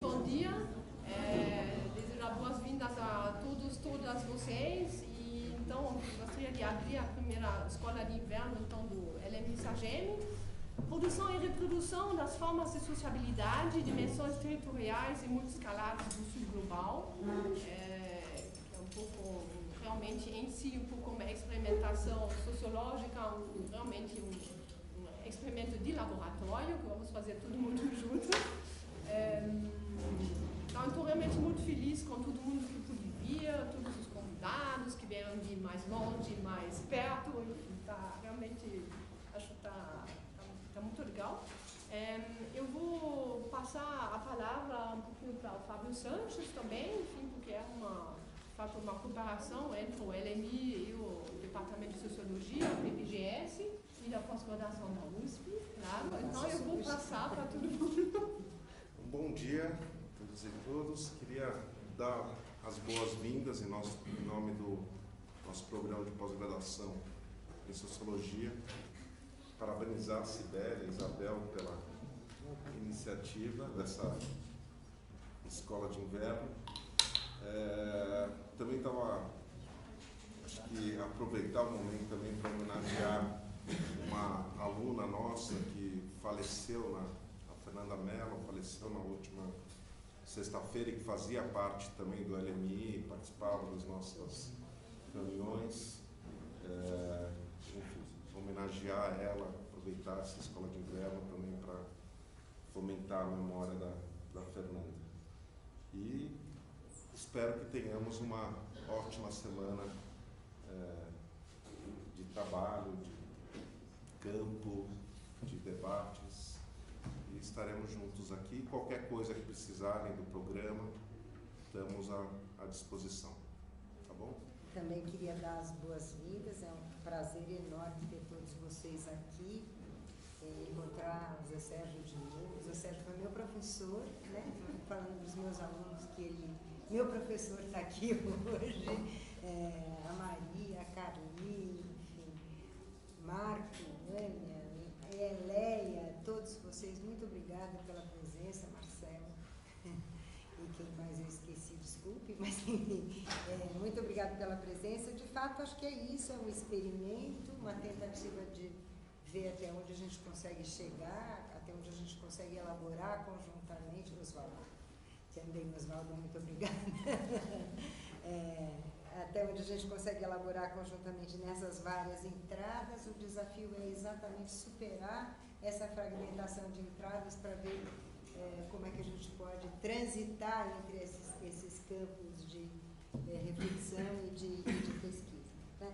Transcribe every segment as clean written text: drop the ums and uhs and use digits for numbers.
Bom dia, desejar boas-vindas a todos, todas vocês. E então, gostaria de abrir a primeira escola de inverno então, do LMI SAGEM. Produção e reprodução das formas de sociabilidade, dimensões territoriais e multiscalares do sul global. Que é um pouco, realmente, em si, um pouco uma experimentação sociológica, realmente um experimento de laboratório, que vamos fazer todo mundo junto. Então, estou realmente muito feliz com todo mundo que pude vir, todos os convidados que vieram de mais longe, mais perto, enfim, realmente, acho que está muito legal. Eu vou passar a palavra um pouquinho para o Fábio Sanches também, enfim, porque é uma cooperação entre o LMI e o Departamento de Sociologia, o PPGS, e da pós-graduação da USP, claro. Então, eu vou passar para todo mundo. Bom dia a todos e todas. Queria dar as boas-vindas em nome do nosso programa de pós-graduação em Sociologia. Parabenizar a Sibeli e a Isabel pela iniciativa dessa escola de inverno. Também acho que aproveitar o momento também para homenagear uma aluna nossa que faleceu, a Fernanda Mello, faleceu na última sexta-feira e que fazia parte também do LMI, participava das nossas reuniões. Enfim, homenagear ela, aproveitar essa escola de inverno também para fomentar a memória da Fernanda. E espero que tenhamos uma ótima semana de trabalho, de campo, de debates, e estaremos juntos aqui. Qualquer coisa que precisarem do programa, estamos à disposição. Tá bom? Também queria dar as boas-vindas, é um prazer enorme ter todos vocês aqui, encontrar o Zé Sérgio de novo. O Zé Sérgio foi meu professor, né? Falando dos meus alunos, meu professor está aqui hoje, a Maria, a Carlinhos, enfim, Marco, Ania, Leia, todos vocês, muito obrigada pela presença, Marcelo, e quem mais eu esqueci, desculpe, mas enfim, muito obrigada pela presença. De fato, acho que é isso, é um experimento, uma tentativa de ver até onde a gente consegue chegar, até onde a gente consegue elaborar conjuntamente. Oswaldo, também, Oswaldo, muito obrigada. Até onde a gente consegue elaborar conjuntamente nessas várias entradas. O desafio é exatamente superar essa fragmentação de entradas para ver como é que a gente pode transitar entre esses campos de reflexão e de pesquisa. Né?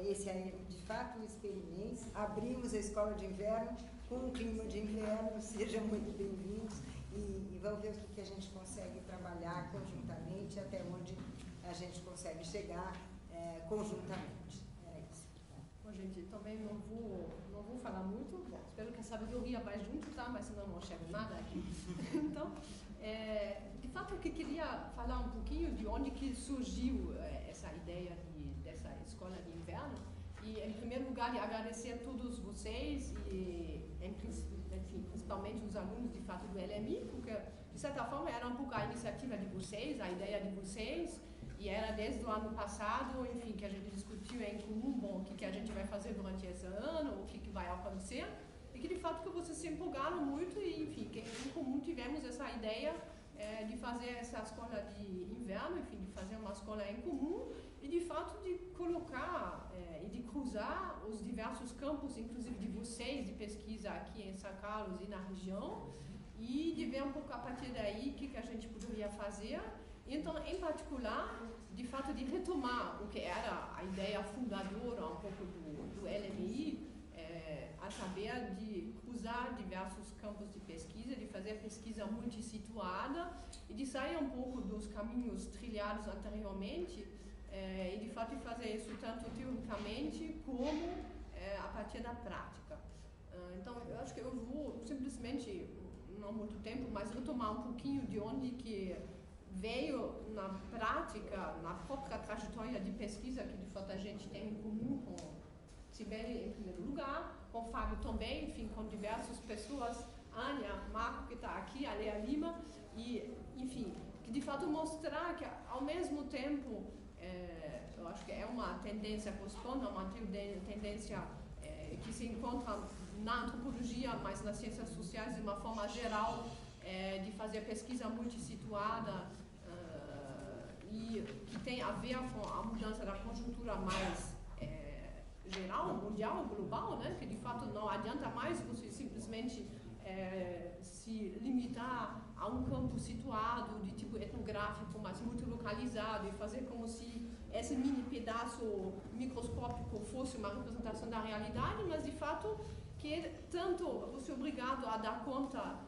Esse é, de fato, um experimento. Abrimos a escola de inverno com um clima de inverno, sejam muito bem-vindos e vamos ver o que a gente consegue trabalhar conjuntamente, até onde a gente consegue chegar conjuntamente. Era isso. Bom, gente, também não vou falar muito. Bom, espero que a sabedoria vai junto, tá? Mas senão não chego nada aqui. Então, de fato, eu queria falar um pouquinho de onde que surgiu essa ideia dessa escola de inverno. E, em primeiro lugar, de agradecer a todos vocês e, enfim, principalmente os alunos, de fato, do LMI, porque, de certa forma, era um pouco a iniciativa de vocês, a ideia de vocês. E era desde o ano passado, enfim, que a gente discutiu em comum, bom, o que a gente vai fazer durante esse ano, o que vai acontecer, e que de fato que vocês se empolgaram muito e, enfim, que em comum tivemos essa ideia de fazer essa escola de inverno, enfim, de fazer uma escola em comum e de fato de colocar e de cruzar os diversos campos, inclusive de vocês, de pesquisa aqui em São Carlos e na região, e de ver um pouco a partir daí o que a gente poderia fazer. Então, em particular, de fato, de retomar o que era a ideia fundadora um pouco do LMI, a saber de cruzar diversos campos de pesquisa, de fazer pesquisa multissituada e de sair um pouco dos caminhos trilhados anteriormente e, de fato, de fazer isso tanto teoricamente como a partir da prática. Então, eu acho que eu vou simplesmente, não muito tempo, mas retomar um pouquinho de onde que veio na prática, na própria trajetória de pesquisa que de fato a gente tem em comum com Sibeli em primeiro lugar, com o Fábio também, enfim, com diversas pessoas, Ania, Marco que está aqui, a Lea Lima, e, enfim, que de fato mostrar que ao mesmo tempo, eu acho que é uma tendência, corresponde a uma tendência que se encontra na antropologia, mas nas ciências sociais de uma forma geral, de fazer pesquisa multissituada e que tem a ver com a mudança da conjuntura mais geral, mundial, global, né? Que de fato não adianta mais você simplesmente se limitar a um campo situado de tipo etnográfico, mas muito localizado e fazer como se esse mini pedaço microscópico fosse uma representação da realidade, mas de fato que tanto você é obrigado a dar conta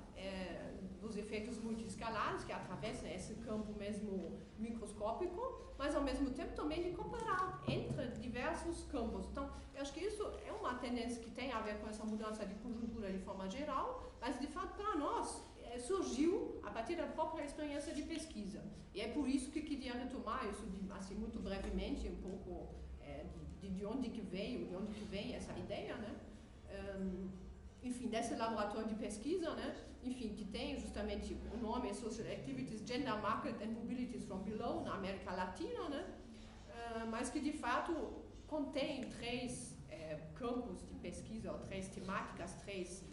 dos efeitos multiescalares que atravessam esse campo mesmo microscópico, mas ao mesmo tempo também de comparar entre diversos campos. Então, eu acho que isso é uma tendência que tem a ver com essa mudança de conjuntura de forma geral, mas de fato para nós surgiu a partir da própria experiência de pesquisa. E é por isso que queria retomar isso assim muito brevemente, um pouco de onde que veio, de onde que vem essa ideia, né? Enfim, desse laboratório de pesquisa, né? Enfim, que tem justamente o nome Social Activities, Gender, Market and Mobilities from Below, na América Latina, né? Mas que de fato contém 3 campos de pesquisa, ou 3 temáticas, 3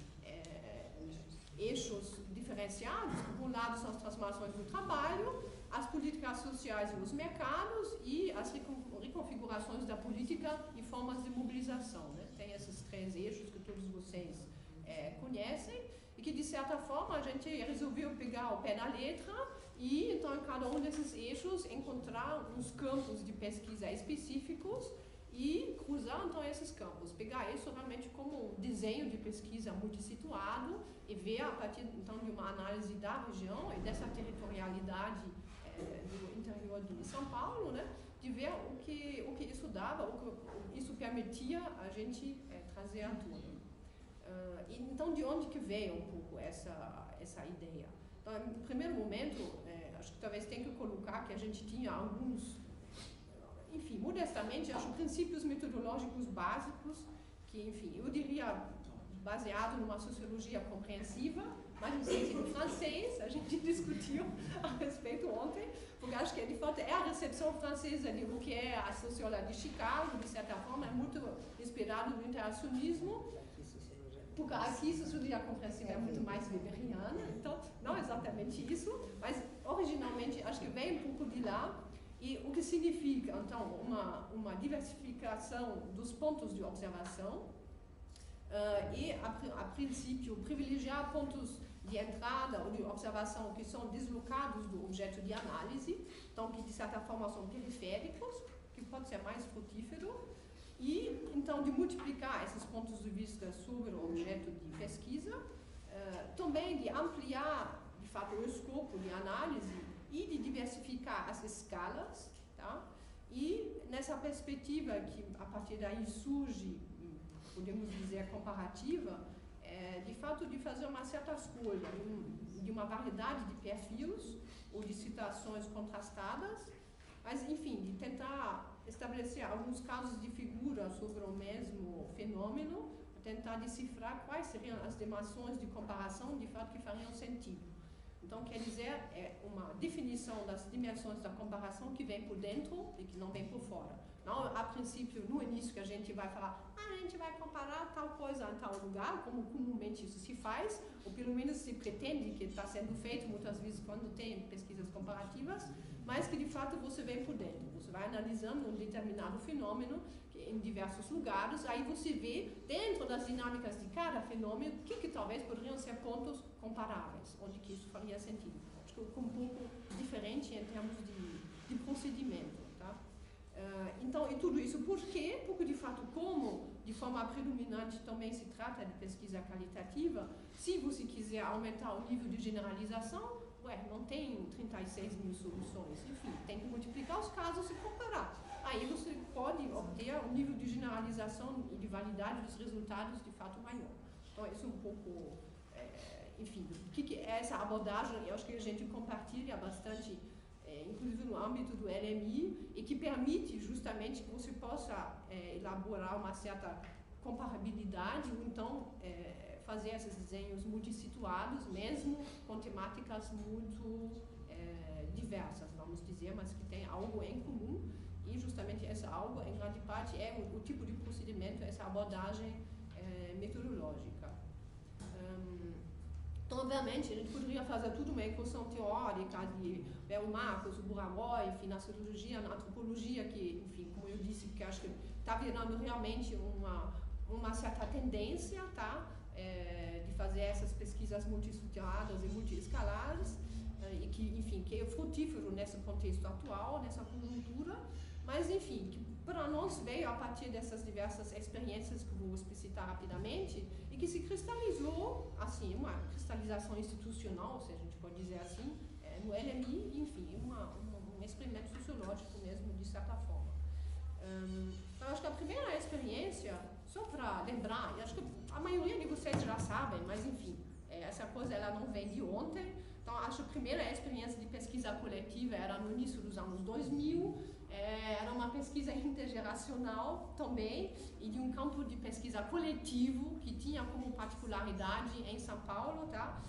eixos diferenciados, que por um lado são as transformações do trabalho, as políticas sociais e os mercados e as reconfigurações da política e formas de mobilização, né? Tem esses 3 eixos que todos vocês conhecem e que de certa forma a gente resolveu pegar o pé da letra e então em cada um desses eixos encontrar uns campos de pesquisa específicos e cruzar então esses campos, pegar isso realmente como um desenho de pesquisa multissituado e ver a partir então de uma análise da região e dessa territorialidade do interior de São Paulo, né, de ver o que isso dava, o que isso permitia a gente trazer à tona. Então, de onde que veio um pouco essa ideia? Então, em primeiro momento, acho que talvez tenha que colocar que a gente tinha alguns, enfim, modestamente, acho princípios metodológicos básicos que, enfim, eu diria baseado numa sociologia compreensiva, mas no sentido francês, a gente discutiu a respeito ontem, porque acho que de fato é a recepção francesa de o que é a sociologia de Chicago, de certa forma, é muito inspirado no interacionismo, porque aqui a sociologia compreensiva é muito mais weberiana, então não exatamente isso, mas originalmente acho que vem um pouco de lá, e o que significa então uma diversificação dos pontos de observação, e a princípio privilegiar pontos de entrada ou de observação que são deslocados do objeto de análise, então que de certa forma são periféricos, que pode ser mais frutífero, e então de multiplicar esses pontos de vista sobre o objeto de pesquisa, também de ampliar de fato o escopo de análise e de diversificar as escalas, tá? E nessa perspectiva que a partir daí surge, podemos dizer, comparativa, de fato de fazer uma certa escolha de uma variedade de perfis ou de situações contrastadas, mas enfim, de tentar estabelecer alguns casos de figura sobre o mesmo fenômeno, tentar decifrar quais seriam as dimensões de comparação de fato que fariam sentido. Então, quer dizer, é uma definição das dimensões da comparação que vem por dentro e que não vem por fora. Não, a princípio, no início que a gente vai falar, a gente vai comparar tal coisa em tal lugar, como comumente isso se faz, ou pelo menos se pretende que está sendo feito muitas vezes quando tem pesquisas comparativas, mas que de fato você vem por dentro. Você vai analisando um determinado fenômeno em diversos lugares, aí você vê dentro das dinâmicas de cada fenômeno o que talvez poderiam ser pontos comparáveis, onde que isso faria sentido. Acho que um pouco diferente em termos de procedimento. Tá? Então, e tudo isso por quê? Porque de fato, como de forma predominante também se trata de pesquisa qualitativa, se você quiser aumentar o nível de generalização, não tem 36 mil soluções, enfim, tem que multiplicar os casos e comparar. Aí você pode obter um nível de generalização e de validade dos resultados de fato maior. Então, isso é um pouco, enfim, o que é essa abordagem? Eu acho que a gente compartilha bastante, inclusive no âmbito do LMI, e que permite justamente que você possa elaborar uma certa comparabilidade, ou então fazer esses desenhos multissituados, mesmo com temáticas muito diversas, vamos dizer, mas que tem algo em comum, e justamente essa algo, em grande parte, é o tipo de procedimento, essa abordagem metodológica. Então, obviamente, a gente poderia fazer tudo uma equação teórica de o Marcos, o Buramoy, enfim, na sociologia, na antropologia, que, enfim, como eu disse, que acho que está virando realmente uma certa tendência, tá? De fazer essas pesquisas multiestruturadas e multiescalares, e que, enfim, que é frutífero nesse contexto atual, nessa conjuntura, mas, enfim, que para nós veio a partir dessas diversas experiências que eu vou explicitar rapidamente, e que se cristalizou, assim, uma cristalização institucional, se a gente pode dizer assim, no LMI, enfim, um experimento sociológico mesmo, de certa forma. Então, acho que a primeira experiência, só para lembrar, e acho que a maioria de vocês já sabem, mas enfim, essa coisa ela não vem de ontem. Então, acho que a primeira experiência de pesquisa coletiva era no início dos anos 2000, era uma pesquisa intergeracional também, e de um campo de pesquisa coletivo que tinha como particularidade em São Paulo, tá?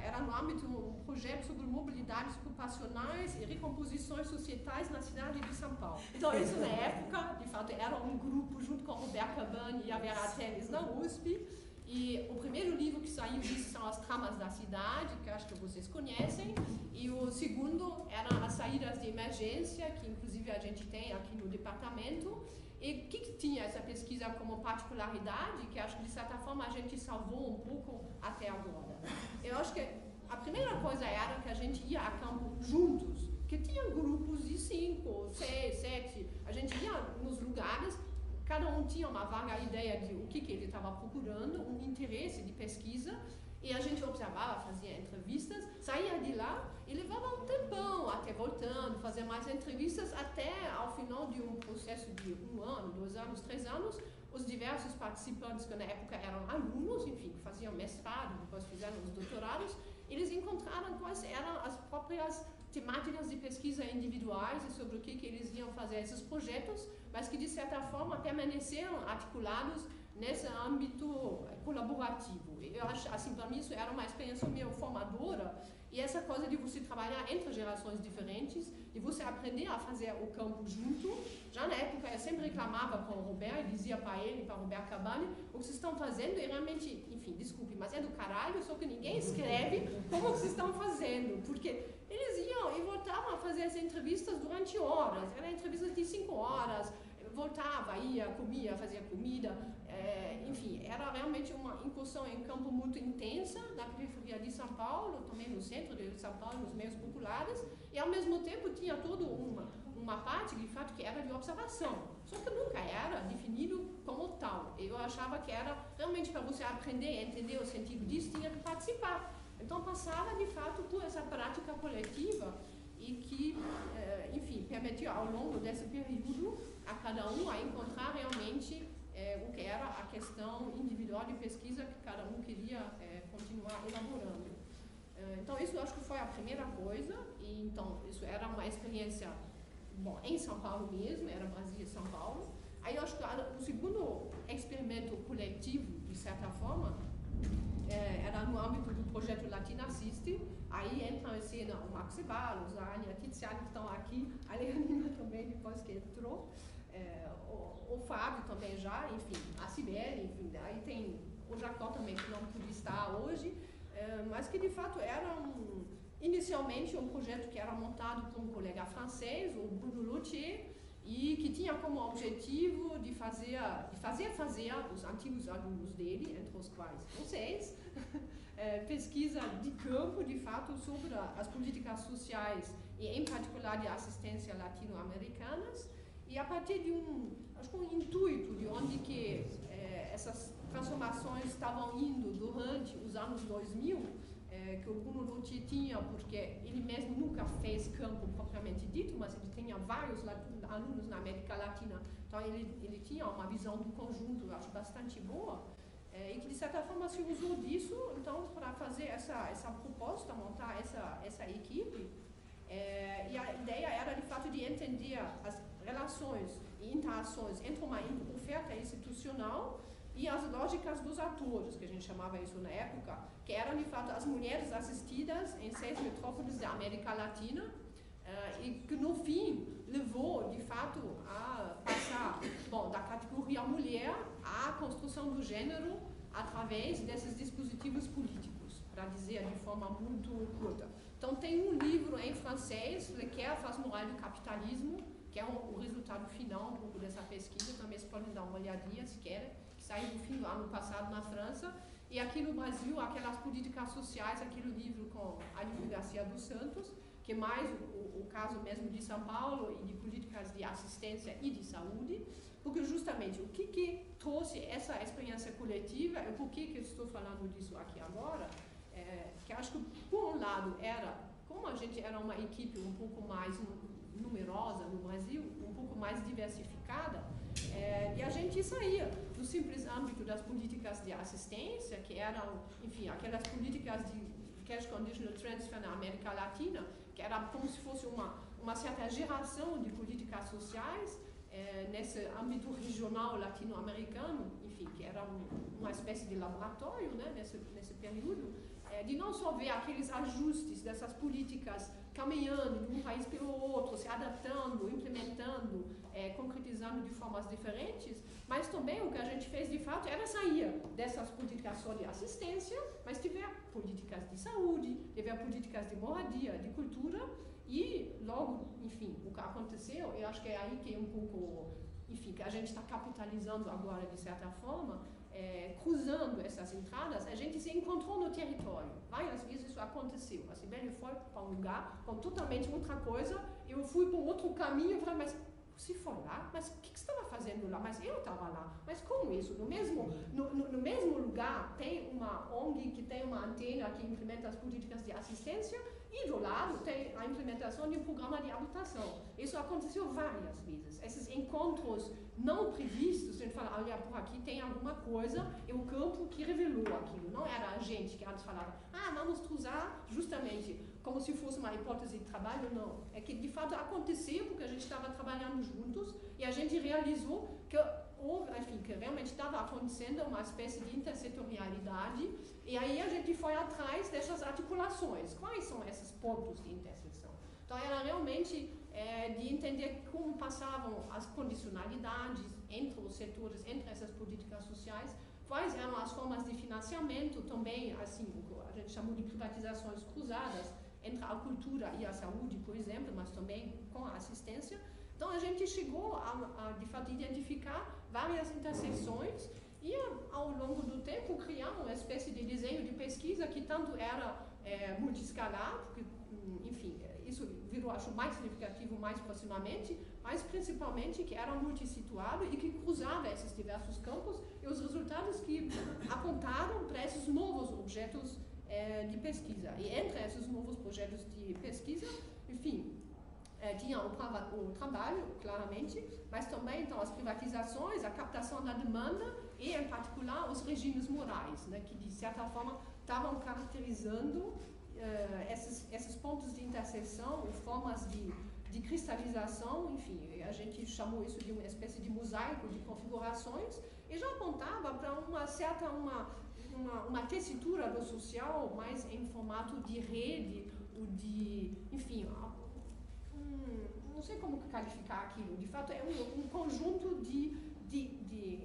Era no âmbito de um projeto sobre mobilidades ocupacionais e recomposições societais na cidade de São Paulo. Então, isso na época, de fato, era um grupo junto com o Roberto Cabani e a Vera Teles na USP. E o primeiro livro que saiu disso são As Tramas da Cidade, que acho que vocês conhecem. E o segundo era As Saídas de Emergência, que inclusive a gente tem aqui no departamento. E o que tinha essa pesquisa como particularidade, que acho que de certa forma a gente salvou um pouco até agora? Eu acho que a primeira coisa era que a gente ia a campo juntos, que tinha grupos de 5, 6, 7, a gente ia nos lugares, cada um tinha uma vaga ideia de o que ele estava procurando, um interesse de pesquisa, e a gente observava, fazia entrevistas, saía de lá e levava um tempão até voltando, fazer mais entrevistas, até ao final de um processo de 1 ano, 2 anos, 3 anos, os diversos participantes, que na época eram alunos, enfim, que faziam mestrado, depois fizeram os doutorados, eles encontraram quais eram as próprias temáticas de pesquisa individuais e sobre o que eles iam fazer esses projetos, mas que de certa forma permaneceram articulados nesse âmbito colaborativo. Eu acho, assim, para mim isso era uma experiência meio formadora, e essa coisa de você trabalhar entre gerações diferentes, e você aprender a fazer o campo junto. Já na época eu sempre reclamava com o Roberto, e dizia para ele, para o Roberto Cabani, o que vocês estão fazendo é realmente, enfim, desculpe, mas é do caralho, só que ninguém escreve como vocês estão fazendo, porque eles iam e voltavam a fazer as entrevistas durante horas, eram entrevistas de 5 horas, voltava, ia, comia, fazia comida, enfim, era realmente uma incursão em campo muito intensa, na periferia de São Paulo, também no centro de São Paulo, nos meios populares, e ao mesmo tempo tinha toda uma parte, de fato, que era de observação, só que nunca era definido como tal. Eu achava que era realmente para você aprender, entender o sentido disso, tinha que participar. Então passava, de fato, por essa prática coletiva, e que, enfim, permitiu ao longo desse período a cada um a encontrar realmente o que era a questão individual de pesquisa que cada um queria continuar elaborando. Então isso eu acho que foi a primeira coisa, e então isso era uma experiência, bom, em São Paulo mesmo, era Brasília e São Paulo. Aí eu acho que o segundo experimento coletivo, de certa forma, era no âmbito do projeto Latina Assiste. Aí entram em cena o Marcos Ceballos, a Ania Tiziani, que estão aqui, a Leonina também, depois que entrou, o Fábio também já, enfim, a Cibele, enfim, aí tem o Jacó também, que não podia estar hoje, mas que de fato era inicialmente um projeto que era montado por um colega francês, o Bruno Loutier, e que tinha como objetivo de fazer os antigos alunos dele, entre os quais vocês, pesquisa de campo, de fato, sobre as políticas sociais e, em particular, de assistência latino-americanas, e a partir de um intuito de onde que essas transformações estavam indo durante os anos 2000, que o Bruno Loutier tinha, porque ele mesmo nunca fez campo propriamente dito, mas ele tinha vários alunos na América Latina, então ele tinha uma visão do conjunto, eu acho, bastante boa, e que de certa forma se usou disso, então, para fazer essa proposta, montar essa equipe, e a ideia era, de fato, de entender as relações e interações entre uma oferta institucional e as lógicas dos atores, que a gente chamava isso na época, que eram de fato as mulheres assistidas em 6 metrópoles da América Latina, e que no fim levou de fato a passar da categoria mulher à construção do gênero através desses dispositivos políticos, para dizer de forma muito curta. Então tem um livro em francês, Leclerc, Face Morale do Capitalismo, que é o resultado final um pouco dessa pesquisa, também vocês podem dar uma olhadinha se querem, que saiu no fim do ano passado na França, e aqui no Brasil, aquelas políticas sociais, aquele livro com Aníbal Garcia dos Santos, que é mais o caso mesmo de São Paulo e de políticas de assistência e de saúde, porque justamente o que trouxe essa experiência coletiva, e por que eu estou falando disso aqui agora, que acho que por um lado como a gente era uma equipe um pouco mais numerosa no Brasil, um pouco mais diversificada, e a gente saía do simples âmbito das políticas de assistência, que eram, enfim, aquelas políticas de cash conditional transfer na América Latina, que era como se fosse uma certa geração de políticas sociais nesse âmbito regional latino-americano, enfim, que era uma espécie de laboratório, né, nesse período, de não só ver aqueles ajustes dessas políticas caminhando de um país pelo outro, se adaptando, implementando, concretizando de formas diferentes, mas também o que a gente fez de fato era sair dessas políticas só de assistência, mas tiver políticas de saúde, tiver políticas de moradia, de cultura, e logo, enfim, o que aconteceu, eu acho que é aí que é um pouco, enfim, que a gente está capitalizando agora de certa forma, cruzando essas entradas, a gente se encontrou no território. Várias vezes isso aconteceu. A Sibeli foi para um lugar com totalmente outra coisa, eu fui por outro caminho, eu falei, mas você foi lá? Mas o que você estava fazendo lá? Mas eu estava lá. Mas como isso? No mesmo lugar tem uma ONG que tem uma antena que implementa as políticas de assistência e do lado tem a implementação de um programa de habitação. Isso aconteceu várias vezes. Esses encontros não previstos, a gente fala, olha, por aqui tem alguma coisa, é o campo que revelou aquilo. Não era a gente que antes falava, vamos cruzar justamente como se fosse uma hipótese de trabalho, não. É que de fato aconteceu porque a gente estava trabalhando juntos e a gente realizou que que realmente estava acontecendo uma espécie de intersetorialidade, e aí a gente foi atrás dessas articulações. Quais são esses pontos de interseção? Então era realmente de entender como passavam as condicionalidades entre os setores, entre essas políticas sociais, quais eram as formas de financiamento também, assim, a gente chamou de privatizações cruzadas entre a cultura e a saúde, por exemplo, mas também com a assistência. Então a gente chegou a de fato identificar várias interseções e ao longo do tempo criar uma espécie de desenho de pesquisa que tanto era multiscalar, porque, enfim, isso virou, acho, mais significativo mais proximamente, mas principalmente que era multissituado e que cruzava esses diversos campos e os resultados que apontaram para esses novos objetos de pesquisa. E entre esses novos projetos de pesquisa, enfim, tinha o trabalho, claramente, mas também então, as privatizações, a captação da demanda e, em particular, os regimes morais, né, que, de certa forma, estavam caracterizando esses pontos de interseção, formas de cristalização, enfim, a gente chamou isso de uma espécie de mosaico de configurações e já apontava para uma certa, uma tessitura do social mais em formato de rede, ou de, enfim, não sei como qualificar aquilo, de fato é um conjunto de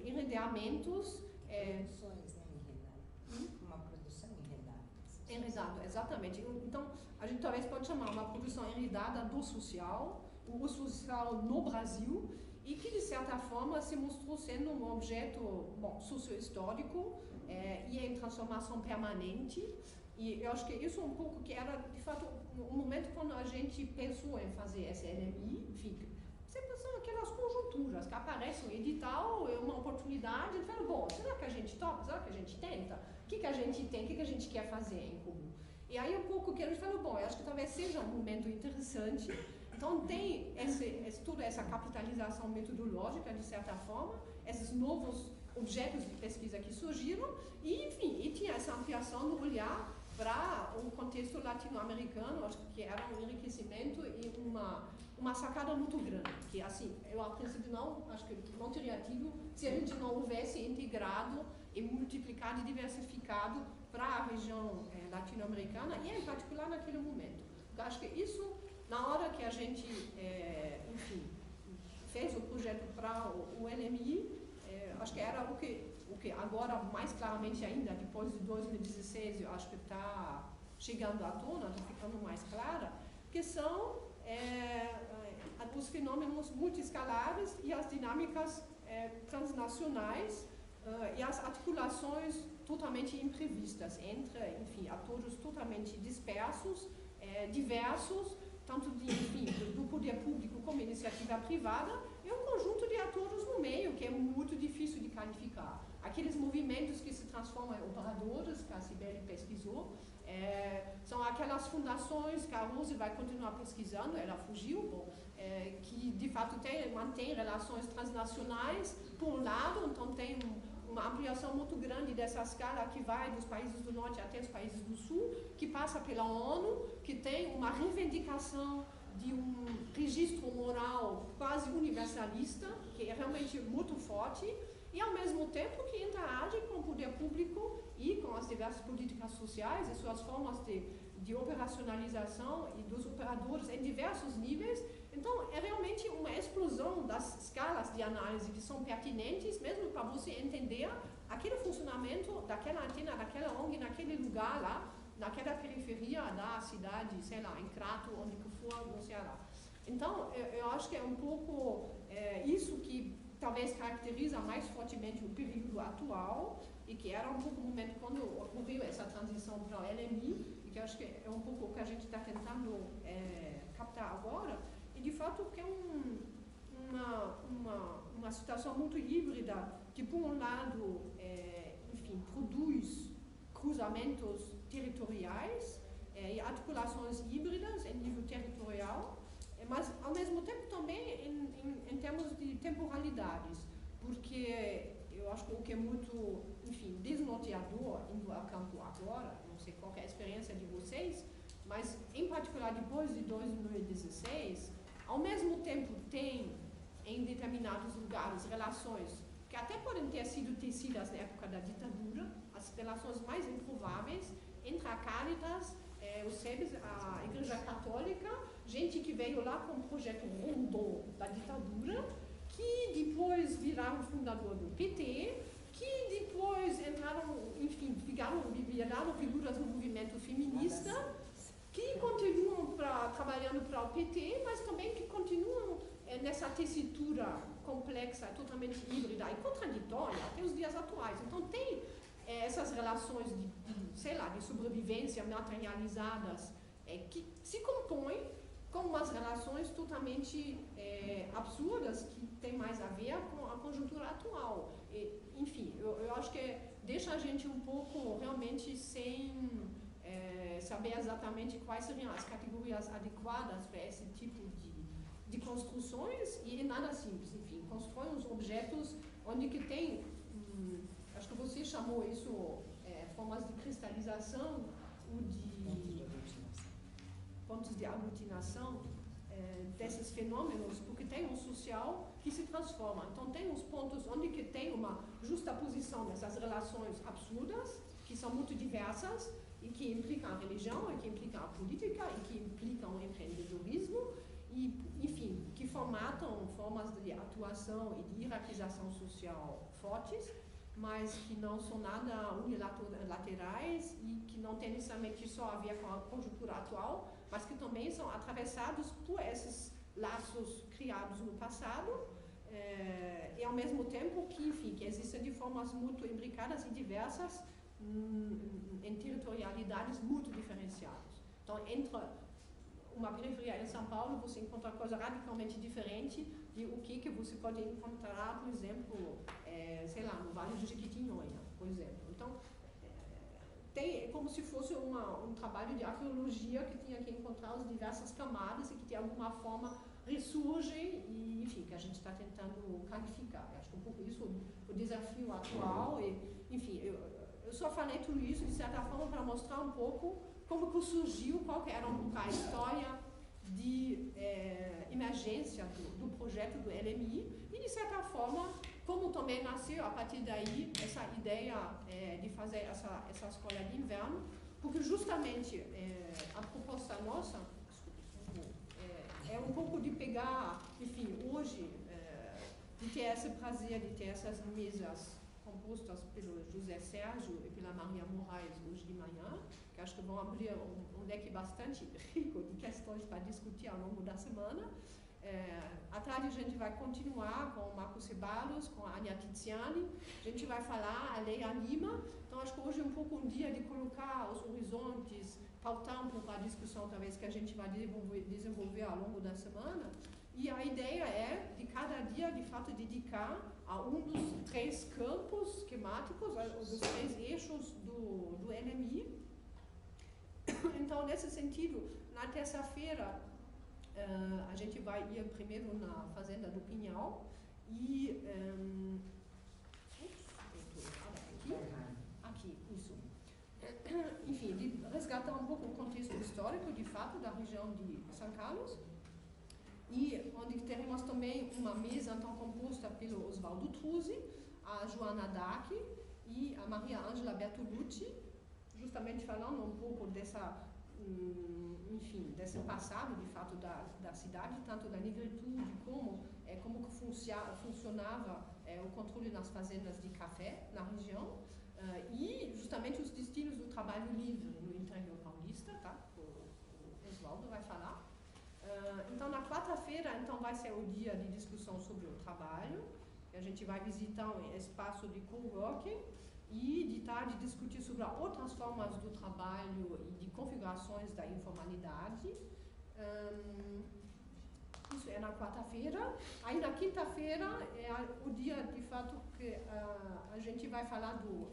enredeamentos. Produções, né, enredadas. Uma produção enredada. Enredado, exatamente. Então, a gente talvez pode chamar uma produção enredada do social, o social no Brasil, e que de certa forma se mostrou sendo um objeto socio-histórico e em transformação permanente. E eu acho que isso um pouco que era, de fato, um momento quando a gente pensou em fazer esse NMI, enfim, sempre são aquelas conjunturas que aparecem no edital, é uma oportunidade, e fala, bom, será que a gente topa? Será que a gente tenta? O que a gente tem? O que a gente quer fazer em comum? E aí um pouco que a gente falou, bom, eu acho que talvez seja um momento interessante. Então tem toda essa capitalização metodológica, de certa forma, esses novos objetos de pesquisa que surgiram, e enfim, e tinha essa ampliação no olhar para um contexto latino-americano, acho que era um enriquecimento e uma sacada muito grande, que assim, eu a princípio acho que não teria tido se a gente não houvesse integrado e multiplicado e diversificado para a região latino-americana e em particular naquele momento. Eu acho que isso, na hora que a gente, enfim, fez o projeto para o LMI, acho que era o que agora, mais claramente ainda, depois de 2016, eu acho que está chegando à tona, está ficando mais clara, que são os fenômenos multiescalares e as dinâmicas transnacionais e as articulações totalmente imprevistas entre, enfim, atores totalmente dispersos, diversos, tanto do poder público como iniciativa privada, e um conjunto de atores no meio que é muito difícil de qualificar. Aqueles movimentos que se transformam em operadores, que a Cibele pesquisou, são aquelas fundações que a Rose vai continuar pesquisando, ela fugiu, que de fato mantém relações transnacionais, por um lado, então tem uma ampliação muito grande dessa escala que vai dos países do norte até os países do sul, que passa pela ONU, que tem uma reivindicação de um registro moral quase universalista, que é realmente muito forte, e ao mesmo tempo que interage com o poder público e com as diversas políticas sociais e suas formas de operacionalização e dos operadores em diversos níveis. Então, é realmente uma explosão das escalas de análise que são pertinentes, mesmo para você entender aquele funcionamento daquela antena, daquela ONG, naquele lugar lá, naquela periferia da cidade, sei lá, em Crato, onde que for, no Ceará. Então, eu acho que é um pouco isso que talvez caracteriza mais fortemente o período atual, e que era um pouco o momento quando ocorreu essa transição para o LMI, e que eu acho que é um pouco o que a gente está tentando captar agora, e de fato que é uma situação muito híbrida, que por um lado, enfim, produz cruzamentos territoriais e articulações híbridas em nível territorial, mas ao mesmo tempo também em termos de temporalidades, porque eu acho que o que é muito, enfim, desnorteador indo a campo agora, não sei qual é a experiência de vocês, mas em particular depois de 2016, ao mesmo tempo tem em determinados lugares relações que até podem ter sido tecidas na época da ditadura, as relações mais improváveis entre a Caritas, os SEBs, a Igreja Católica, gente que veio lá com o projeto Rondon da ditadura, que depois viraram fundador do PT, que depois entraram, enfim, viraram figuras do movimento feminista, que continuam trabalhando para o PT, mas também que continuam nessa tessitura complexa, totalmente híbrida e contraditória até os dias atuais. Então tem essas relações de sobrevivência materializadas que se compõem com umas relações totalmente absurdas que tem mais a ver com a conjuntura atual. Enfim, eu acho que deixa a gente um pouco realmente sem saber exatamente quais seriam as categorias adequadas para esse tipo de construções, e nada simples. Enfim, constrói uns objetos onde que tem, acho que você chamou isso formas de cristalização ou de pontos de aglutinação desses fenômenos, porque tem um social que se transforma. Então tem uns pontos onde que tem uma justaposição dessas relações absurdas, que são muito diversas, e que implicam a religião, e que implicam a política, e que implicam o empreendedorismo, e, enfim, que formatam formas de atuação e de hierarquização social fortes, mas que não são nada unilaterais e que não tem necessariamente só a ver com a conjuntura atual, mas que também são atravessados por esses laços criados no passado, e ao mesmo tempo que, enfim, que existem de formas muito imbricadas e diversas em territorialidades muito diferenciadas. Então, entre uma periferia em São Paulo, você encontra coisa radicalmente diferente de o que você pode encontrar, por exemplo, sei lá, no Vale do Jequitinhonha, por exemplo. Então, é como se fosse um trabalho de arqueologia que tinha que encontrar as diversas camadas e que de alguma forma ressurgem e, enfim, que a gente está tentando qualificar. Eu acho que um pouco isso o desafio atual e, enfim, eu só falei tudo isso de certa forma para mostrar um pouco como que surgiu, qual que era a história de emergência do projeto do LMI e, de certa forma, como também nasceu a partir daí essa ideia de fazer essa escola de inverno, porque justamente a proposta nossa é um pouco de pegar, enfim, hoje, de ter esse prazer de ter essas mesas compostas pelo José Sérgio e pela Maria Moraes hoje de manhã, que acho que vão abrir um leque bastante rico de questões para discutir ao longo da semana. À tarde a gente vai continuar com o Marco Ceballos, com a Ania Tiziani, a gente vai falar a Leia Lima, então acho que hoje é um pouco um dia de colocar os horizontes, pautar um pouco a discussão talvez que a gente vai desenvolver ao longo da semana, e a ideia é de cada dia de fato dedicar a um dos 3 campos esquemáticos, dos 3 eixos do LMI. Então, nesse sentido, na terça-feira, a gente vai ir primeiro na Fazenda do Pinhal e... aqui, isso. Enfim, de resgatar um pouco o contexto histórico, de fato, da região de São Carlos, e onde teremos também uma mesa então composta pelo Oswaldo Truzzi, a Joana Dac e a Maria Ângela Bertolucci, justamente falando um pouco dessa, enfim, desse passado, de fato, da cidade, tanto da negritude como que funcionava o controle nas fazendas de café na região, e justamente os destinos do trabalho livre no interior paulista, tá? O Oswaldo vai falar. Então, na quarta-feira, então, vai ser o dia de discussão sobre o trabalho. A gente vai visitar um espaço de coworking e de tarde discutir sobre outras formas do trabalho e de configurações da informalidade. Isso é na quarta-feira. Aí, na quinta-feira, é o dia, de fato, que a gente vai falar do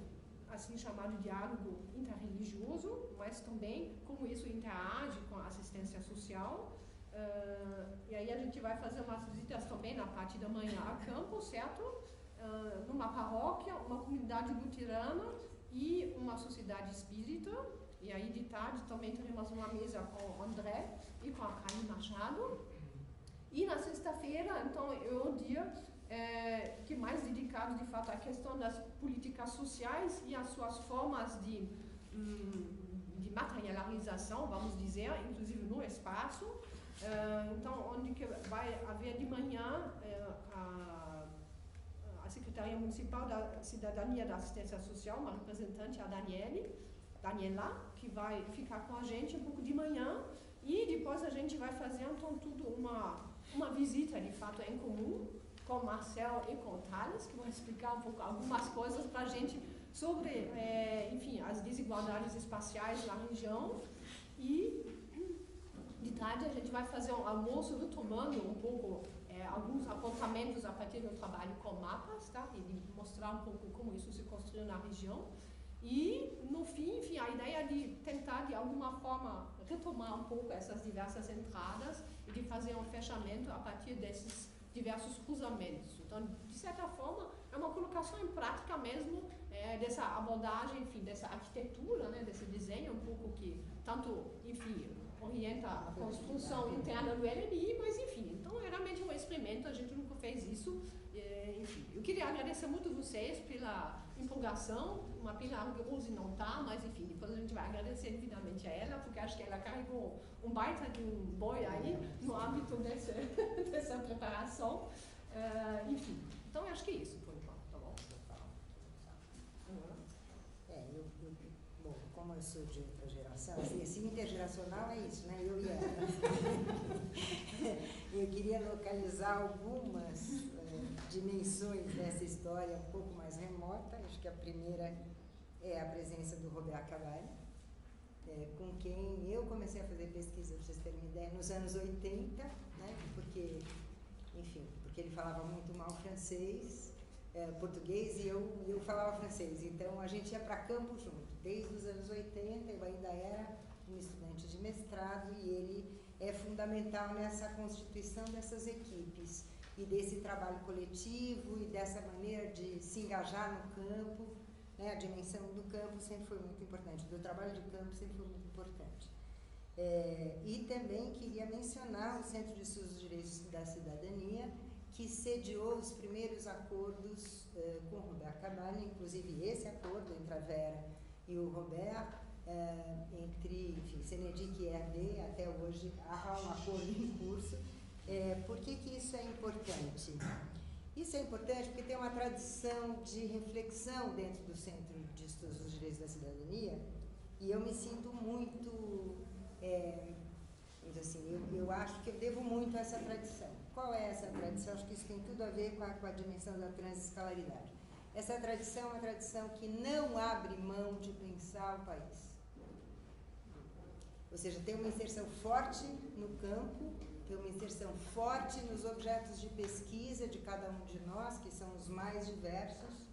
assim chamado diálogo interreligioso, mas também como isso interage com a assistência social. E aí a gente vai fazer umas visitas também na parte da manhã a campo, certo? Numa paróquia, uma comunidade luterana e uma sociedade espírita. E aí de tarde também teremos uma mesa com o André e com a Karen Machado. E na sexta-feira, então, é o dia que é mais dedicado, de fato, à questão das políticas sociais e às suas formas de materialização, vamos dizer, inclusive no espaço. Então, onde que vai haver de manhã a Secretaria Municipal da Cidadania e da Assistência Social, uma representante, a Daniela, que vai ficar com a gente um pouco de manhã, e depois a gente vai fazer, então, tudo uma visita, de fato, em comum, com o Marcel e com o Thales, que vão explicar um pouco algumas coisas para a gente sobre, enfim, as desigualdades espaciais na região. E de tarde a gente vai fazer um almoço retomando um pouco alguns apontamentos a partir do trabalho com mapas, tá? E de mostrar um pouco como isso se construiu na região. E, no fim, enfim, a ideia é de tentar, de alguma forma, retomar um pouco essas diversas entradas e de fazer um fechamento a partir desses diversos cruzamentos. Então, de certa forma, é uma colocação em prática mesmo dessa abordagem, enfim, dessa arquitetura, né, desse desenho um pouco que tanto, enfim, orienta a construção interna do LMI, mas, enfim, então é realmente um experimento, a gente nunca fez isso. Enfim, eu queria agradecer muito vocês pela empolgação, uma pena que Rose não está, mas enfim, depois a gente vai agradecer devidamente a ela, porque acho que ela carregou um baita de um boi aí no âmbito dessa preparação. Enfim, então eu acho que é isso por enquanto, tá bom? Bom, como eu sou de outra geração, esse intergeracional é isso, né? Eu e ela. Eu queria localizar algumas dimensões dessa história um pouco mais remota. Acho que a primeira é a presença do Roberto Cavalli, com quem eu comecei a fazer pesquisa, para vocês terem uma ideia, nos anos 80, né? Porque ele falava muito mal francês, português, e eu falava francês. Então, a gente ia para campo junto. Desde os anos 80, eu ainda era um estudante de mestrado, e ele é fundamental nessa constituição dessas equipes e desse trabalho coletivo e dessa maneira de se engajar no campo, né? A dimensão do campo sempre foi muito importante, do trabalho de campo sempre foi muito importante. E também queria mencionar o Centro de Estudos dos Direitos da Cidadania, que sediou os primeiros acordos com o Robert Cabana, inclusive esse acordo entre a Vera e o Robert, entre, enfim, Senedic e EAD, até hoje há um acordo em curso. Por que isso é importante? Isso é importante porque tem uma tradição de reflexão dentro do Centro de Estudos dos Direitos da Cidadania, e eu me sinto muito, assim, eu acho que eu devo muito a essa tradição. Qual é essa tradição? Acho que isso tem tudo a ver com a dimensão da transescalaridade. Essa tradição é uma tradição que não abre mão de pensar o país. Ou seja, tem uma inserção forte no campo, tem uma inserção forte nos objetos de pesquisa de cada um de nós, que são os mais diversos,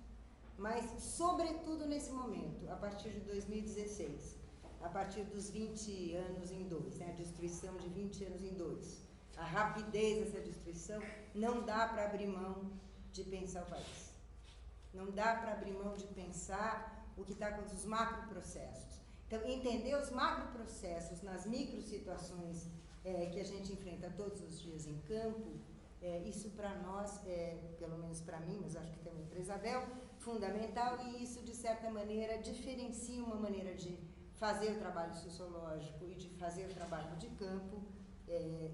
mas, sobretudo nesse momento, a partir de 2016, a partir dos 20 anos em 2, né, a destruição de 20 anos em 2, a rapidez dessa destruição, não dá para abrir mão de pensar o país. Não dá para abrir mão de pensar o que está com os macroprocessos. Então, entender os macroprocessos nas microsituações que a gente enfrenta todos os dias em campo, isso para nós, pelo menos para mim, mas acho que também para Isabel, fundamental, e isso, de certa maneira, diferencia uma maneira de fazer o trabalho sociológico e de fazer o trabalho de campo,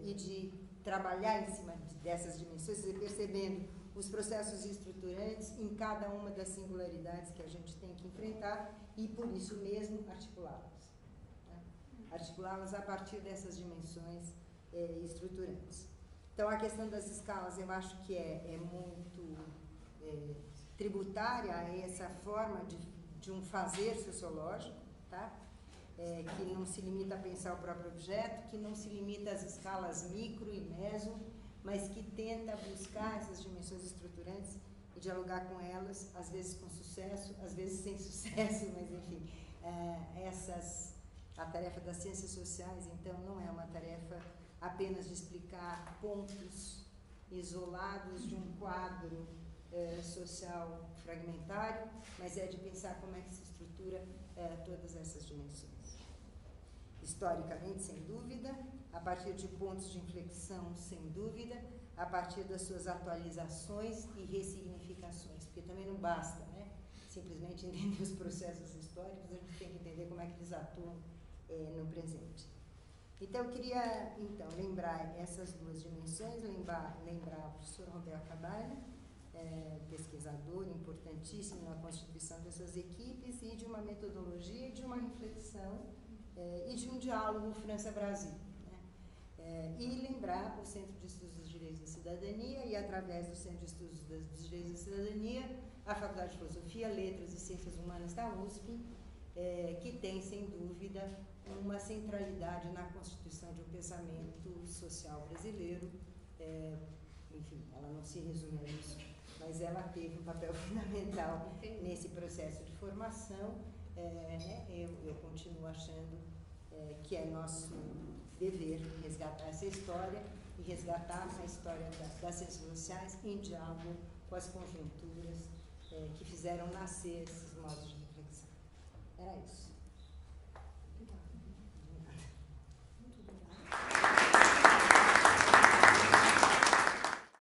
e de trabalhar em cima dessas dimensões, percebendo os processos estruturantes em cada uma das singularidades que a gente tem que enfrentar e, por isso mesmo, articulá-las. Né? Articulá-las a partir dessas dimensões estruturantes. Então, a questão das escalas, eu acho que é muito tributária a essa forma de um fazer sociológico, tá? Que não se limita a pensar o próprio objeto, que não se limita às escalas micro e meso, mas que tenta buscar essas dimensões estruturantes e dialogar com elas, às vezes com sucesso, às vezes sem sucesso, mas enfim, a tarefa das ciências sociais, então, não é uma tarefa apenas de explicar pontos isolados de um quadro social fragmentário, mas é de pensar como é que se estrutura todas essas dimensões. Historicamente, sem dúvida, a partir de pontos de inflexão, sem dúvida, a partir das suas atualizações e ressignificações, porque também não basta, né, simplesmente entender os processos históricos, a gente tem que entender como é que eles atuam no presente. Então, eu queria, lembrar essas duas dimensões, lembrar o professor Robert Cabana, pesquisador importantíssimo na constituição dessas equipes, e de uma metodologia, de uma reflexão e de um diálogo França-Brasil. Né? E lembrar o Centro de Estudos dos Direitos da Cidadania e, através do Centro de Estudos dos Direitos da Cidadania, a Faculdade de Filosofia, Letras e Ciências Humanas da USP, que tem, sem dúvida, uma centralidade na constituição de um pensamento social brasileiro. Enfim, ela não se resume a isso, mas ela teve um papel fundamental nesse processo de formação. Eu continuo achando que é nosso dever resgatar essa história e resgatar a história das ciências sociais em diálogo com as conjunturas que fizeram nascer esses modos de reflexão. Era isso.